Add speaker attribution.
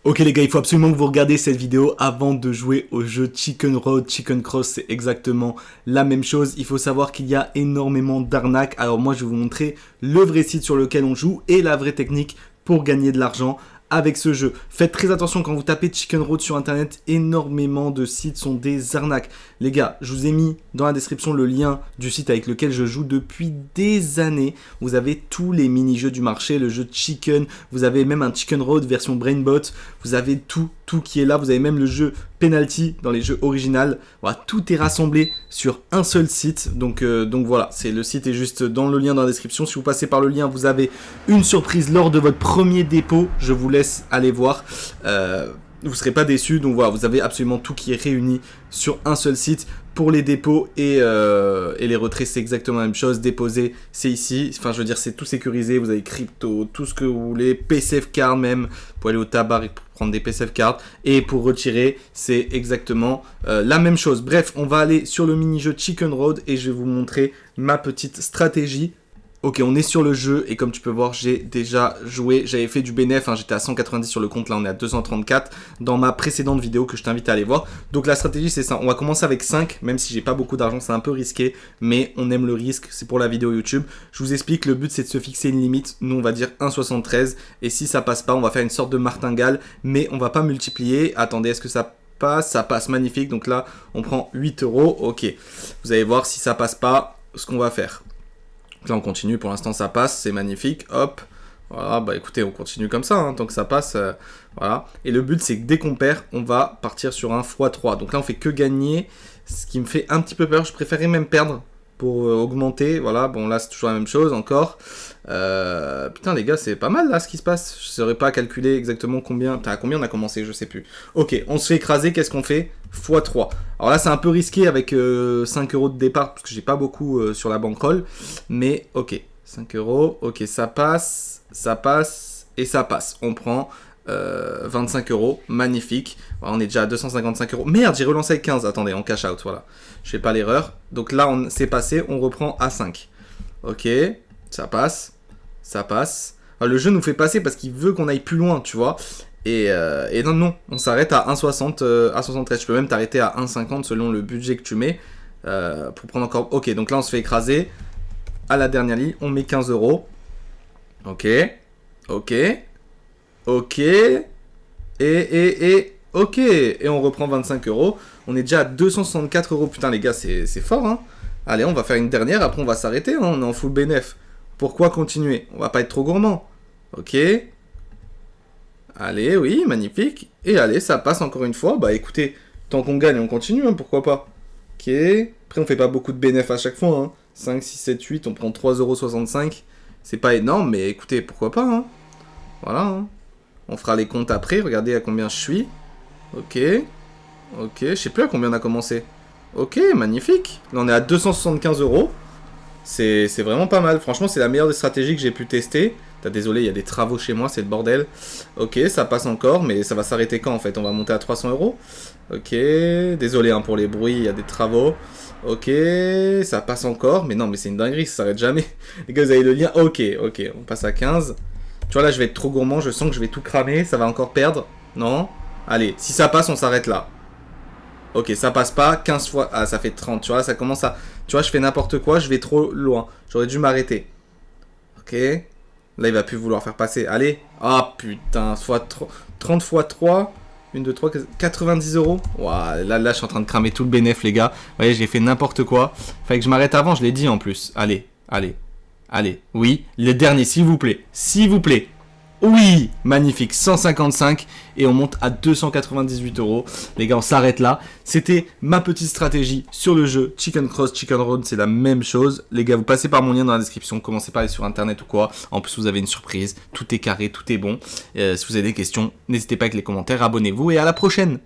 Speaker 1: Ok les gars, il faut absolument que vous regardiez cette vidéo avant de jouer au jeu Chicken Road, Chicken Cross, c'est exactement la même chose. Il faut savoir qu'il y a énormément d'arnaques. Alors moi je vais vous montrer le vrai site sur lequel on joue et la vraie technique pour gagner de l'argent avec ce jeu. Faites très attention quand vous tapez Chicken Road sur internet, énormément de sites sont des arnaques. Les gars, je vous ai mis dans la description le lien du site avec lequel je joue depuis des années. Vous avez tous les mini-jeux du marché, le jeu Chicken, vous avez même un Chicken Road version Brainbot, vous avez tout qui est là, vous avez même le jeu Penalty dans les jeux originaux. Voilà, tout est rassemblé sur un seul site. Donc voilà, le site est juste dans le lien dans la description. Si vous passez par le lien, vous avez une surprise lors de votre premier dépôt. Je vous laisse aller voir. Vous ne serez pas déçus. Donc voilà, vous avez absolument tout qui est réuni sur un seul site. Pour les dépôts et les retraits, c'est exactement la même chose. Déposer, c'est ici. Enfin, je veux dire, c'est tout sécurisé. Vous avez crypto, tout ce que vous voulez. PCF card même. Pour aller au tabac et prendre des PCF cards. Et pour retirer, c'est exactement la même chose. Bref, on va aller sur le mini-jeu Chicken Road et je vais vous montrer ma petite stratégie. Ok, on est sur le jeu et comme tu peux voir, j'ai déjà joué, j'avais fait du bénéf, j'étais à 190 sur le compte, là on est à 234 dans ma précédente vidéo que je t'invite à aller voir. Donc la stratégie c'est ça, on va commencer avec 5, même si j'ai pas beaucoup d'argent, c'est un peu risqué, mais on aime le risque, c'est pour la vidéo YouTube. Je vous explique, le but c'est de se fixer une limite, nous on va dire 1,73 et si ça passe pas, on va faire une sorte de martingale, mais on va pas multiplier. Attendez, est-ce que ça passe, magnifique, donc là on prend 8 €, ok. Vous allez voir si ça passe pas, ce qu'on va faire. Là on continue, pour l'instant ça passe, c'est magnifique, hop, voilà, bah écoutez on continue comme ça, tant que ça passe, voilà. Et le but c'est que dès qu'on perd, on va partir sur un x3, donc là on fait que gagner, ce qui me fait un petit peu peur, je préférais même perdre pour augmenter, voilà, bon là c'est toujours la même chose encore. Putain les gars c'est pas mal là ce qui se passe, je saurais pas calculer exactement combien, putain à combien on a commencé, je sais plus. Ok, on se fait écraser, qu'est-ce qu'on fait? x3. Alors là c'est un peu risqué avec 5 € de départ, parce que j'ai pas beaucoup sur la bankroll, mais ok, 5 €, ok ça passe, et ça passe. On prend 25 €, magnifique. Voilà, on est déjà à 255 €. Merde, j'ai relancé avec 15, attendez, en cash out, voilà. Je fais pas l'erreur. Donc là, c'est passé, on reprend à 5. Ok, ça passe. Alors, le jeu nous fait passer parce qu'il veut qu'on aille plus loin, tu vois. Et non, on s'arrête à 1,60, à 73. Je peux même t'arrêter à 1,50 selon le budget que tu mets. Pour prendre encore... Ok, donc là, on se fait écraser. À la dernière ligne, on met 15 €. Ok. Ok, ok, et on reprend 25 €. On est déjà à 264 €. Putain les gars, c'est fort, hein. Allez, on va faire une dernière, après on va s'arrêter, hein. On est en full bénéf. Pourquoi continuer? On va pas être trop gourmand. Ok. Allez, oui, magnifique. Et allez, ça passe encore une fois. Bah écoutez, tant qu'on gagne, on continue, hein, pourquoi pas. Ok. Après, on fait pas beaucoup de bénéf à chaque fois, hein. 5, 6, 7, 8, on prend 3,65 €. C'est pas énorme, mais écoutez, pourquoi pas, hein. Voilà, hein. On fera les comptes après, regardez à combien je suis. Ok, je sais plus à combien on a commencé. Ok, magnifique. Là, on est à 275 €. C'est vraiment pas mal. Franchement, c'est la meilleure des stratégies que j'ai pu tester. Désolé, il y a des travaux chez moi, c'est le bordel. Ok, ça passe encore, mais ça va s'arrêter quand, en fait? On va monter à 300 €. Ok, désolé hein, pour les bruits, il y a des travaux. Ok, ça passe encore, mais non, mais c'est une dinguerie, ça s'arrête jamais. Les gars, vous avez le lien. Ok, on passe à 15. Tu vois, là, je vais être trop gourmand, je sens que je vais tout cramer, ça va encore perdre. Non? Allez, si ça passe, on s'arrête là. Ok, ça passe pas, 15 fois... Ah, ça fait 30, tu vois, ça commence à... Tu vois, je fais n'importe quoi, je vais trop loin. J'aurais dû m'arrêter. Ok. Là, il va plus vouloir faire passer. Allez. Ah, putain, 30 fois 3... 1, 2, 3, 90 €. Ouah, là, je suis en train de cramer tout le bénéf, les gars. Vous voyez, j'ai fait n'importe quoi. Fallait que je m'arrête avant, je l'ai dit en plus. Allez. Oui, le dernier, s'il vous plaît. Oui, magnifique, 155 et on monte à 298 €. Les gars, on s'arrête là. C'était ma petite stratégie sur le jeu Chicken Cross, Chicken Road, c'est la même chose. Les gars, vous passez par mon lien dans la description, commencez par aller sur internet ou quoi. En plus, vous avez une surprise, tout est carré, tout est bon. Si vous avez des questions, n'hésitez pas avec les commentaires, abonnez-vous et à la prochaine.